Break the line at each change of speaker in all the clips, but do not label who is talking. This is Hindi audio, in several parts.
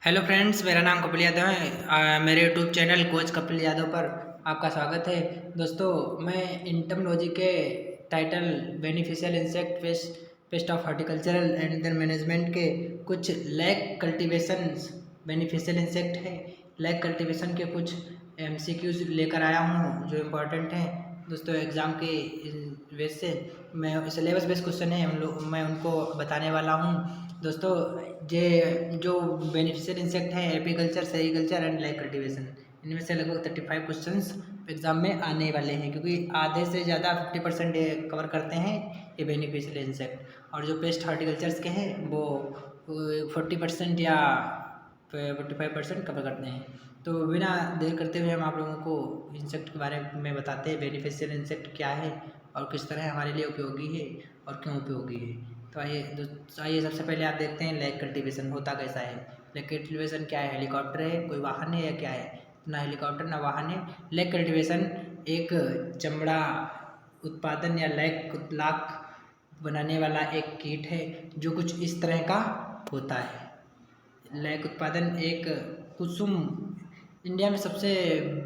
हेलो फ्रेंड्स, मेरा नाम कपिल यादव है। मेरे YouTube channel coach Kapil Yadav पर आपका स्वागत है। दोस्तों, मैं इंटमोलॉजी के title beneficial insect pest of horticultural and there management के कुछ लैग कल्टीवेशन बेनिफिशियल इंसेक्ट है, लैग कल्टीवेशन के कुछ एमसीक्यूज लेकर आया हूँ जो इम्पोर्टेंट हैं। दोस्तों, एग्ज़ाम के बेस से मैं सिलेबस बेस्ड क्वेश्चन है मैं उनको बताने वाला हूँ। दोस्तों, ये जो बेनिफिशियल इंसेक्ट है apiculture, sericulture and lag cultivation, इनमें से लगभग 35 क्वेश्चंस एग्जाम में आने वाले हैं, क्योंकि आधे से ज़्यादा 50% ये कवर करते हैं ये बेनिफिशियल इंसेक्ट। और जो पेस्ट हॉर्टिकल्चर्स के हैं वो 40% या 45% कवर करते हैं। तो बिना देर करते हुए हम आप लोगों को इंसेक्ट के बारे में बताते हैं, बेनिफिशियल इंसेक्ट क्या है और किस तरह हमारे लिए उपयोगी है और क्यों उपयोगी है। तो आइए सबसे पहले आप देखते हैं लैग कल्टीवेशन होता कैसा है। लैग कल्टीवेशन क्या है? हेलीकॉप्टर है, कोई वाहन है या क्या है? ना हेलीकॉप्टर ना वाहन है। लैग कल्टीवेशन एक चमड़ा उत्पादन या लाख बनाने वाला एक कीट है जो कुछ इस तरह का होता है। लैग उत्पादन एक कुसुम, इंडिया में सबसे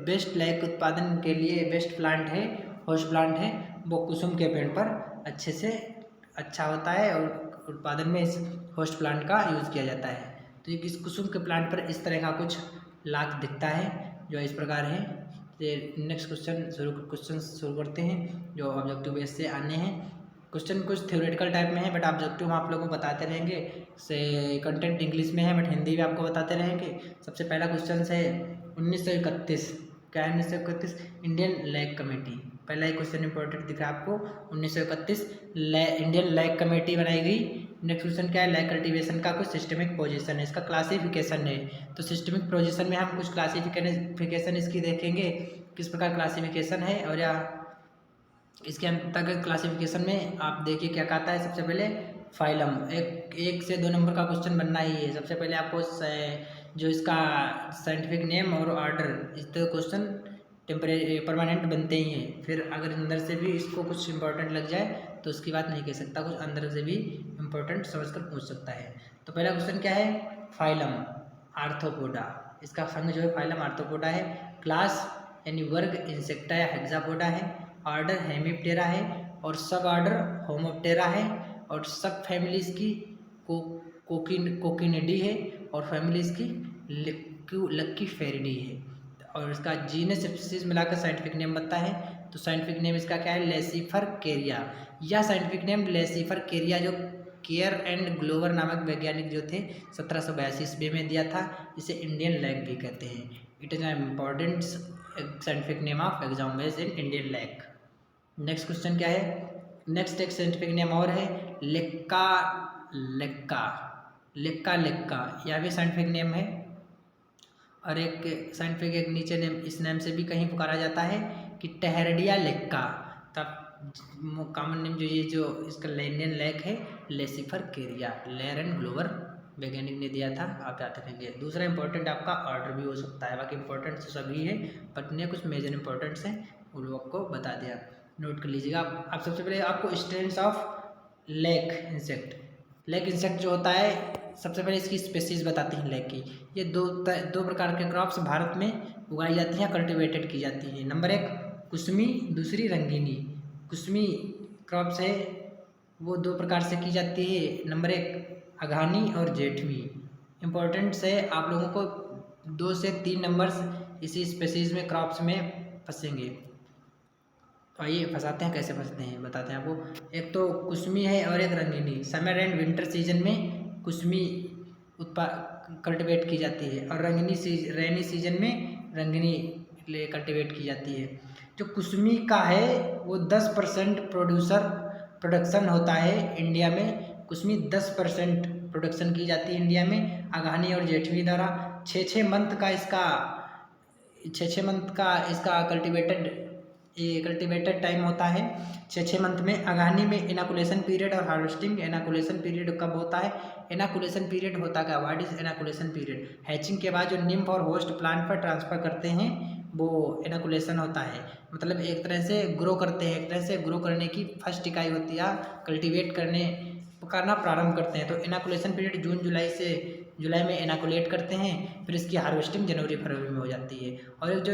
बेस्ट लैग उत्पादन के लिए बेस्ट प्लांट है, हाउस प्लांट है, वो कुसुम के पेड़ पर अच्छे से अच्छा होता है और उत्पादन में इस होस्ट प्लांट का यूज़ किया जाता है। तो इस कुसुम के प्लांट पर इस तरह का कुछ लाख दिखता है जो इस प्रकार है। तो नेक्स्ट क्वेश्चन शुरू करते हैं जो ऑब्जेक्टिव बेस से आने हैं। क्वेश्चन कुछ थ्योरेटिकल टाइप में है बट ऑब्जेक्टिव हम आप लोगों को बताते रहेंगे। से कंटेंट इंग्लिश में है बट हिंदी भी आपको बताते रहेंगे। सबसे पहला क्वेश्चन है 1931, क्या है 1931? Indian lag committee. पहला ही क्वेश्चन इंपॉर्टेंट दिख रहा है आपको, 1931 इंडियन लैग कमेटी बनाई गई। नेक्स्ट क्वेश्चन क्या है? लैग कल्टीवेशन का कुछ सिस्टमिक पोजीशन है, इसका क्लासिफिकेशन है। तो सिस्टमिक पोजीशन में हम कुछ क्लासिफिकेशन इसकी देखेंगे, किस प्रकार क्लासिफिकेशन है। और या इसके अंतर्गत क्लासिफिकेशन में आप देखिए क्या कहता है। सबसे पहले फाइलम, एक से 2 नंबर का क्वेश्चन बनना ही है। सबसे पहले आपको जो इसका साइंटिफिक नेम और ऑर्डर, इस तो क्वेश्चन परमानेंट बनते ही हैं। फिर अगर अंदर से भी इसको कुछ इंपॉर्टेंट लग जाए तो उसकी बात नहीं कह सकता, कुछ अंदर से भी इंपॉर्टेंट समझकर पूछ सकता है। तो पहला क्वेश्चन क्या है? फाइलम आर्थ्रोपोडा, इसका संघ जो है फाइलम आर्थ्रोपोडा है। क्लास यानी वर्ग इंसेक्टा या हेक्सापोडा है। ऑर्डर हेमिप्टेरा है और सब ऑर्डर होमोप्टेरा है। और सब फैमिलीज की कोकिनिडी है और फैमिलीज की लक्की फेरिडी है। और इसका जीनस स्पीशीज मिलाकर साइंटिफिक नेम बनता है। तो साइंटिफिक नेम इसका क्या है? लेसिफर केरिया। यह साइंटिफिक नेम लेसिफर केरिया जो केयर एंड ग्लोवर नामक वैज्ञानिक जो थे 1782 ईस्वी में दिया था, इसे इंडियन लैग भी कहते हैं। It is an important scientific name of exam based in Indian lag. Next question क्या है? नेक्स्ट एक साइंटिफिक नेम और है लेक्का लेक्का लेक्का लेक्का, यह भी साइंटिफिक नेम है। और एक साइंटिफिक एक नीचे नेम, इस नेम से भी कहीं पुकारा जाता है कि टहरडिया लेक्का। तब कॉमन नेम जो इसका इंडियन लैग है लेसिफर केरिया, लेयर एंड ग्लोवर वैज्ञानिक ने दिया था। आप याद रखेंगे। दूसरा इंपॉर्टेंट आपका ऑर्डर भी हो सकता है, बाकी इंपॉर्टेंट तो सभी है बट ने कुछ मेजर इंपॉर्टेंट्स हैं वो लोग आपको बता दिया, नोट कर लीजिएगा। आप सबसे पहले आपको strains of lag insect, lag insect जो होता है सबसे पहले इसकी स्पेसीज बताती हैं लैग की। ये दो प्रकार के क्रॉप्स भारत में उगाई जाती हैं, कल्टिवेटेड की जाती हैं। नंबर 1 कुसमी, दूसरी रंगीनी। कुसमी क्रॉप्स है वो 2 प्रकार से की जाती है। नंबर 1 अघानी और जेठवी। इम्पोर्टेंट्स है, आप लोगों को 2 से 3 नंबर्स इसी स्पेसीज में क्रॉप्स में फंसेंगे। तो आइए फंसाते हैं, कैसे फंसते हैं बताते हैं आपको। एक तो कुसमी है और एक रंगीनी। समर एंड विंटर सीजन में कुसमी कल्टिवेट की जाती है और रेनी सीजन में रंगीनी कल्टिवेट की जाती है। जो कुसमी का है वो 10% प्रोडक्शन होता है इंडिया में। कुसमी 10% प्रोडक्शन की जाती है इंडिया में। अघानी और जेठवी द्वारा 6 मंथ का इसका कल्टिवेटेड टाइम होता है। 6 मंथ में। अघानी में इनाकुलेशन पीरियड और हार्वेस्टिंग। इनाकुलेशन पीरियड कब होता है? इनाकुलेशन पीरियड होता क्या? What is inoculation period? Hatching के बाद जो निम्फ और होस्ट प्लांट पर ट्रांसफर करते हैं वो इनाकुलेशन होता है। मतलब एक तरह से ग्रो करते हैं, एक तरह से ग्रो करने की फर्स्ट इकाई होती है, कल्टिवेट करना प्रारंभ करते हैं। तो इनाकुलेशन पीरियड जून जुलाई से जुलाई में इनोकुलेट करते हैं, फिर इसकी हार्वेस्टिंग जनवरी फरवरी में हो जाती है। और एक जो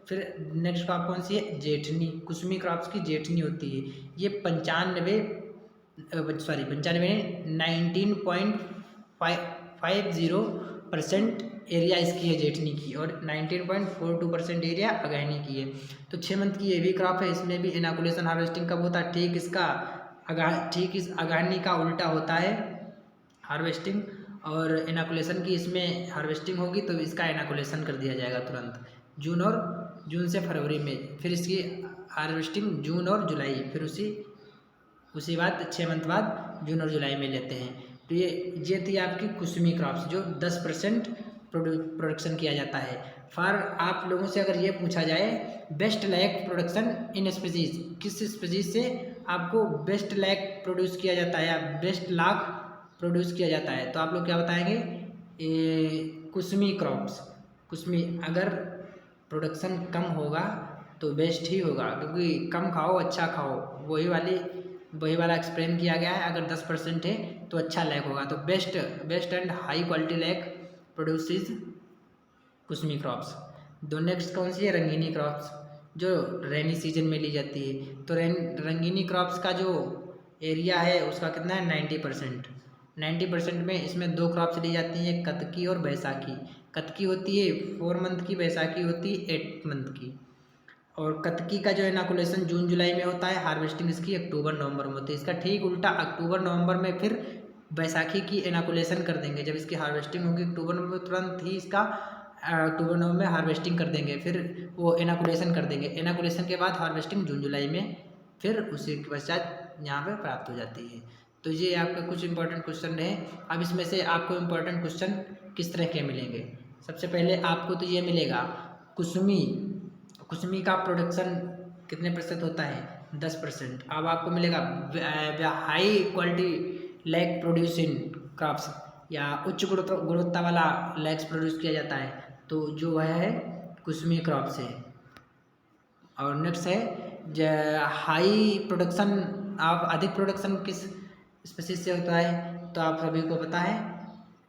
फिर नेक्स्ट क्रॉप कौन सी है, जेठनी, कुसमी क्रॉप्स की जेठनी होती है। ये 19.50% एरिया इसकी है जेठनी की, और 19.42% एरिया अगहनी की है। तो 6 मंथ की ये भी क्रॉप है, इसमें भी इनोकुलेशन हार्वेस्टिंग कब होता है, ठीक इस अगहनी का उल्टा होता है हार्वेस्टिंग। और इनोकुलेशन की इसमें हार्वेस्टिंग होगी तो इसका इनोकुलेशन कर दिया जाएगा तुरंत जून से फरवरी में, फिर इसकी हार्वेस्टिंग जून और जुलाई, फिर उसी बाद 6 मंथ बाद जून और जुलाई में लेते हैं। तो ये थी आपकी कुसमी क्रॉप्स जो 10% प्रोडक्शन किया जाता है। फॉर आप लोगों से अगर ये पूछा जाए best lac production in species, किस स्पीसीज से आपको बेस्ट लैक प्रोड्यूस किया जाता है या बेस्ट लाख प्रोड्यूस किया जाता है, तो आप लोग क्या बताएंगे, कुसमी क्रॉप्स। कुसमी, अगर प्रोडक्शन कम होगा तो बेस्ट ही होगा, क्योंकि कम खाओ अच्छा खाओ, वही वाला एक्सप्लेन किया गया है। अगर 10% है तो अच्छा लैक होगा, तो best and high quality lac produces कुसमी क्रॉप्स। दो नेक्स्ट कौन सी है, रंगीनी क्रॉप्स, जो रेनी सीजन में ली जाती है। तो रंगीनी क्रॉप्स का जो एरिया है उसका कितना है, 90%। 90% में इसमें 2 क्रॉप्स ली जाती हैं, कतकी और बैसाखी। कतकी होती है 4 मंथ की, बैसाखी होती है 8 मंथ की। और कतकी का जो इनोकुलेशन जून जुलाई में होता है, हार्वेस्टिंग इसकी अक्टूबर नवंबर में होती है। इसका ठीक उल्टा अक्टूबर नवंबर में फिर बैसाखी की इनोकुलेशन कर देंगे। जब इसकी हार्वेस्टिंग होगी अक्टूबर नवंबर, तुरंत ही इसका अक्टूबर नवंबर में हार्वेस्टिंग कर देंगे, फिर वो इनोकुलेशन कर देंगे। इनोकुलेशन के बाद हार्वेस्टिंग जून जुलाई में, फिर उसी के पश्चात यहाँ पे प्राप्त हो जाती है। तो ये आपका कुछ इंपॉर्टेंट क्वेश्चन रहे। अब इसमें से आपको इंपॉर्टेंट क्वेश्चन किस तरह के मिलेंगे, सबसे पहले आपको तो ये मिलेगा कुसमी का प्रोडक्शन कितने प्रतिशत होता है, 10%। अब आपको मिलेगा high quality lac producing crops, या उच्च गुणवत्ता वाला लैक्स प्रोड्यूस किया जाता है, तो जो वह है कुसमी क्रॉप से। और नेक्स्ट है हाई प्रोडक्शन, आप अधिक प्रोडक्शन किस स्पीसीज से होता है, तो आप सभी को पता है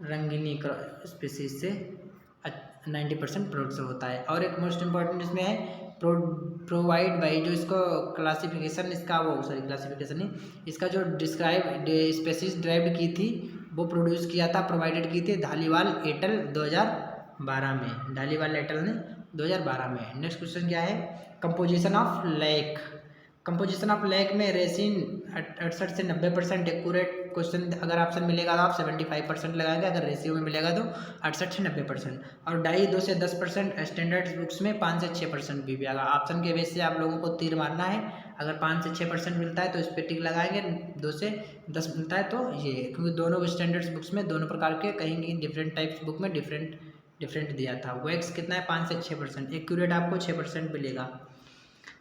रंगीनी स्पीसीज से 90% प्रोडक्शन होता है। और एक मोस्ट इम्पॉर्टेंट इसमें है प्रोवाइड बाई, जो इसको क्लासिफिकेशन इसका क्लासिफिकेशन नहीं, इसका जो स्पेसीज ड्राइव की थी वो प्रोड्यूस किया था, प्रोवाइडेड की थी धालीवाल एटल 2012 में, धालीवाल एटल ने 2012 में। नेक्स्ट क्वेश्चन क्या है, composition of lac. Composition of lac में रेसिन 68 से 90%। एक्यूरेट क्वेश्चन अगर ऑप्शन मिलेगा तो आप 75% लगाएंगे, अगर रेशियो में मिलेगा तो 68 से 90%। और डाई 2 से 10%। स्टैंडर्ड बुक्स में 5 से 6% भी आएगा। ऑप्शन के बेस से आप लोगों को तीर मारना है, अगर 5 से 6% मिलता है तो इस पर टिक लगाएंगे, 2 से 10 मिलता है तो ये, क्योंकि दोनों स्टैंडर्ड्स बुक्स में दोनों प्रकार के कहीं डिफरेंट टाइप्स बुक में डिफरेंट दिया था। वैक्स कितना है, 5 से 6%। एक्यूरेट आपको 6% मिलेगा।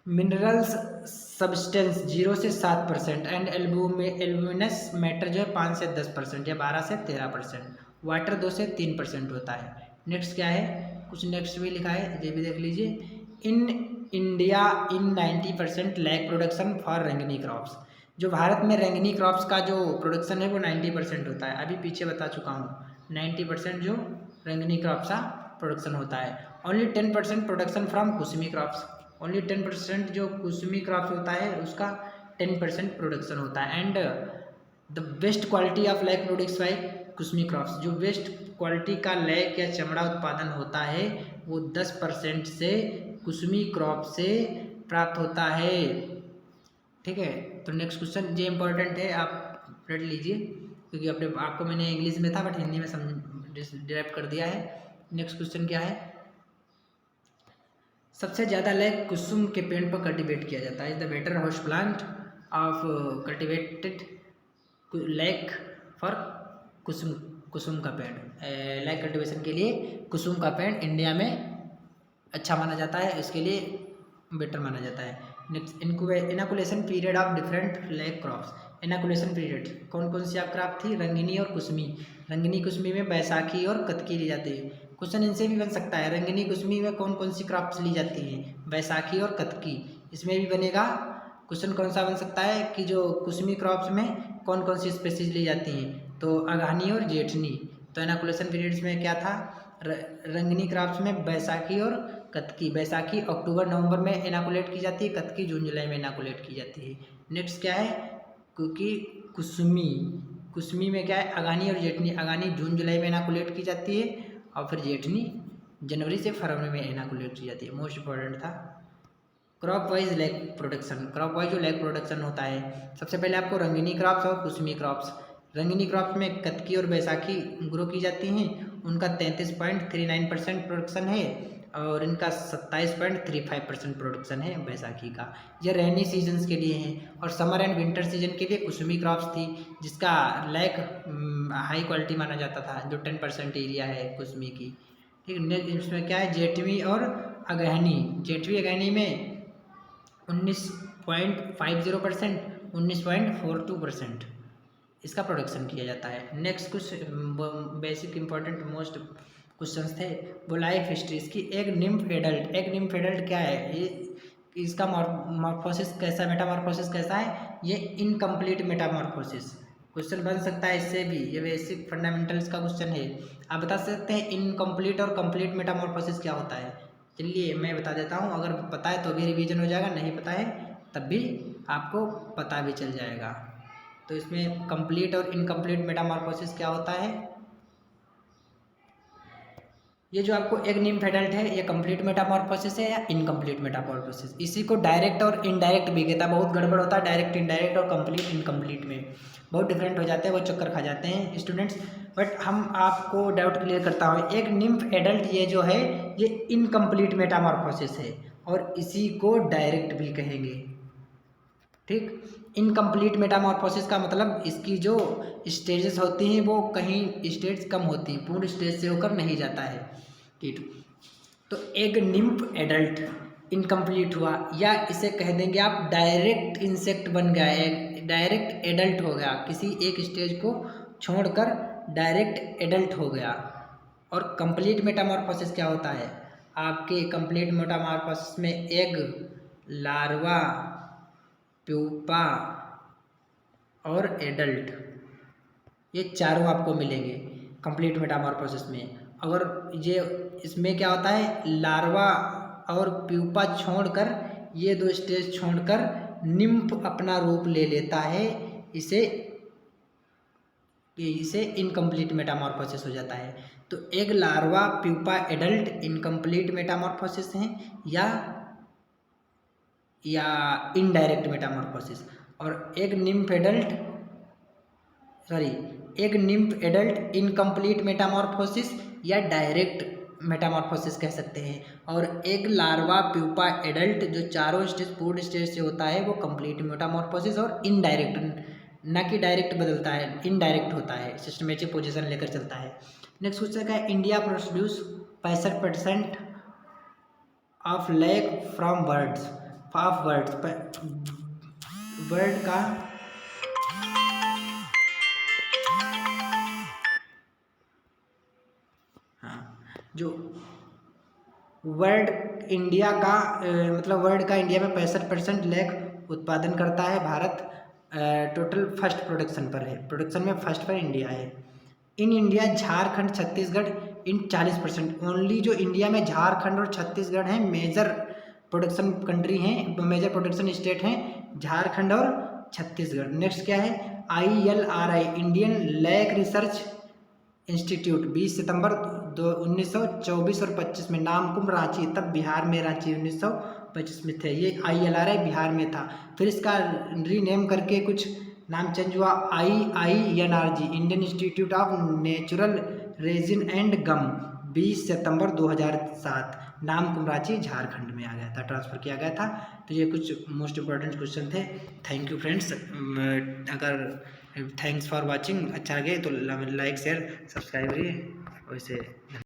मिनरल्स सब्सटेंस 0 से 7% एंड एल्बुमिनस मैटर जो है 5 से 10% या 12 से 13%। वाटर 2 से 3% होता है। नेक्स्ट क्या है, कुछ नेक्स्ट भी लिखा है, ये भी देख लीजिए। In India in 90% lac production for रेंगनी क्रॉप्स। जो भारत में रेंगनी क्रॉप्स का जो प्रोडक्शन है वो 90% होता है, अभी पीछे बता चुका हूँ। 90% जो रेंगनी क्रॉप्स का प्रोडक्शन होता है। Only 10% production from Kusmi crops. Only 10% जो कुसमी क्रॉप्स होता है उसका 10% प्रोडक्शन होता है। And the best quality of lac products by कुसमी क्रॉप्स। जो बेस्ट क्वालिटी का लैक या चमड़ा उत्पादन होता है वो 10% से कुसमी क्रॉप से प्राप्त होता है। ठीक है, तो नेक्स्ट क्वेश्चन ये इंपॉर्टेंट है, आप पढ़ लीजिए, क्योंकि आपको मैंने इंग्लिश में था बट हिंदी में डिराइव कर दिया है। नेक्स्ट क्वेश्चन क्या है, सबसे ज़्यादा लैक कुसुम के पेड़ पर कल्टीवेट किया जाता है। The better house plant of cultivated lac for कुसुम का पेड़। लैक कल्टीवेशन के लिए कुसुम का पेड़ इंडिया में अच्छा माना जाता है, इसके लिए बेटर माना जाता है। Next, inoculation period of different lac crops. Inoculation period कौन कौन सी आप क्रॉप थी, रंगीनी और कुसमी। रंगीनी कुसमी में बैसाखी और कतकी ली जाती है। क्वेश्चन इनसे भी बन सकता है, रंगीनी कुसमी में कौन कौन सी क्रॉप्स ली जाती हैं, बैसाखी और कतकी। इसमें भी बनेगा क्वेश्चन कौन सा बन सकता है कि जो कुसमी क्रॉप्स में कौन कौन सी स्पेसीज ली जाती हैं, तो अगहनी और जेठनी। तो इनॉकुलेशन पीरियड्स में क्या था, रंगनी क्रॉप्स में बैसाखी और कत्की। बैसाखी अक्टूबर नवंबर में इनॉकुलेट की जाती है, कत्की जून जुलाई में इनॉकुलेट की जाती है। नेक्स्ट क्या है, क्योंकि कुसमी। कुसमी में क्या है, अगानी और जेठनी। अगानी जून जुलाई में इनॉकुलेट की जाती है और फिर जेठनी जनवरी से फरवरी में इनॉकुलेट की जाती है। मोस्ट इंपॉर्टेंट था। Crop wise lag production. Crop wise जो लैग प्रोडक्शन होता है, सबसे पहले आपको रंगीनी क्रॉप्स और कुसमी क्रॉप्स। रंगीनी क्रॉप्स में कत्की और बैसाखी ग्रो की जाती हैं, उनका 33.39% प्रोडक्शन है और इनका 27.35% प्रोडक्शन है बैसाखी का। यह रेनी सीजन्स के लिए है। और समर एंड विंटर सीजन के लिए कुसमी क्रॉप्स थी, जिसका लैग हाई क्वालिटी माना जाता था, जो 10% एरिया है कुसमी की। ठीक है, नेक्स्ट इसमें क्या है, जेठवी और अगहनी। जेठवी अगहनी में 19.50%, 19.42% इसका प्रोडक्शन किया जाता है। नेक्स्ट कुछ बेसिक इंपॉर्टेंट मोस्ट क्वेश्चंस थे, वो लाइफ हिस्ट्री इसकी। एक निम्फ एडल्ट। एक निम्फ एडल्ट क्या है, ये इसका मॉर्फोसिस कैसा, मेटामॉर्फोसिस कैसा है, ये इनकम्प्लीट मेटामॉर्फोसिस। क्वेश्चन बन सकता है इससे भी, ये बेसिक फंडामेंटल्स का क्वेश्चन है। आप बता सकते हैं इनकम्प्लीट और कंप्लीट मेटामॉर्फोसिस क्या होता है। चलिए मैं बता देता हूँ, अगर पता है तो भी रिवीजन हो जाएगा, नहीं पता है तब भी आपको पता भी चल जाएगा। तो इसमें कंप्लीट और इनकम्प्लीट मेटामॉर्फोसिस क्या होता है। ये जो आपको एक निम्फ एडल्ट है, ये कंप्लीट मेटामॉर्फोसिस है या इनकम्प्लीट मेटामॉर्फोसिस। इसी को डायरेक्ट और इनडायरेक्ट भी कहता है। बहुत गड़बड़ होता है डायरेक्ट इनडायरेक्ट और कंप्लीट इनकम्प्लीट में, बहुत डिफरेंट हो जाते हैं, वो चक्कर खा जाते हैं स्टूडेंट्स। बट हम आपको डाउट क्लियर करता हूँ, एक निम्फ एडल्ट ये जो है ये इनकम्प्लीट मेटामॉर्फोसिस है और इसी को डायरेक्ट भी कहेंगे। ठीक, इनकम्प्लीट मेटामॉर्फोसिस का मतलब इसकी जो स्टेजेस होती हैं वो कहीं स्टेज कम होती हैं, पूर्ण स्टेज से होकर नहीं जाता है। ठीक, तो एक निम्फ एडल्ट इनकम्प्लीट हुआ, या इसे कह देंगे आप डायरेक्ट इंसेक्ट बन गया, डायरेक्ट एडल्ट हो गया, किसी एक स्टेज को छोड़कर डायरेक्ट एडल्ट हो गया। और कंप्लीट मेटामॉर्फोसिस क्या होता है, आपके कंप्लीट मेटामॉर्फोसिस में एग, लार्वा, प्यूपा और एडल्ट, ये चारों आपको मिलेंगे कंप्लीट मेटामॉर्फोसिस में। अगर ये इसमें क्या होता है, लार्वा और प्यूपा छोड़कर, ये दो स्टेज छोड़कर निम्फ अपना रूप ले लेता है, इसे इनकम्प्लीट मेटामॉर्फोसिस हो जाता है। तो एक larva, pupa, adult incomplete Metamorphosis हैं या इनडायरेक्ट मेटामॉर्फोसिस। और एक निम्फ एडल्ट इनकम्प्लीट मेटामॉर्फोसिस या डायरेक्ट मेटामॉर्फोसिस कह सकते हैं। और एक लार्वा, प्यूपा, एडल्ट जो चारों स्टेज पूर्ण स्टेज से होता है वो कंप्लीट मेटामॉर्फोसिस और इनडायरेक्ट, ना कि डायरेक्ट बदलता है, इनडायरेक्ट होता है, सिस्टमेटिक पोजीशन लेकर चलता है। नेक्स्ट क्वेश्चन क्या है, India produce 65% of lag from birds. Of bird का जो वर्ल्ड इंडिया का मतलब वर्ल्ड का इंडिया में 65% लैग उत्पादन करता है भारत। टोटल फर्स्ट प्रोडक्शन पर है, प्रोडक्शन में फर्स्ट पर इंडिया है। In India Jharkhand, Chhattisgarh in 40%। Only जो इंडिया में झारखंड और छत्तीसगढ़ हैं मेजर प्रोडक्शन कंट्री हैं, मेजर प्रोडक्शन स्टेट हैं झारखंड और छत्तीसगढ़। नेक्स्ट क्या है, ILRI Indian lag research institute 20 सितंबर 1924 और 25 में, नामकुम रांची, तब बिहार में रांची 1925 में थे। ये ILRI बिहार में था, फिर इसका रीनेम करके कुछ नाम चेंज हुआ, IINRG Indian Institute of Natural Resin and Gum, 20 सितंबर 2007, नामकुम रांची झारखंड में आ गया था, ट्रांसफ़र किया गया था। तो ये कुछ मोस्ट इम्पोर्टेंट क्वेश्चन थे। Thank you friends. अगर थैंक्स फॉर वाचिंग, अच्छा लगे तो लाइक शेयर सब्सक्राइब करिए वैसे।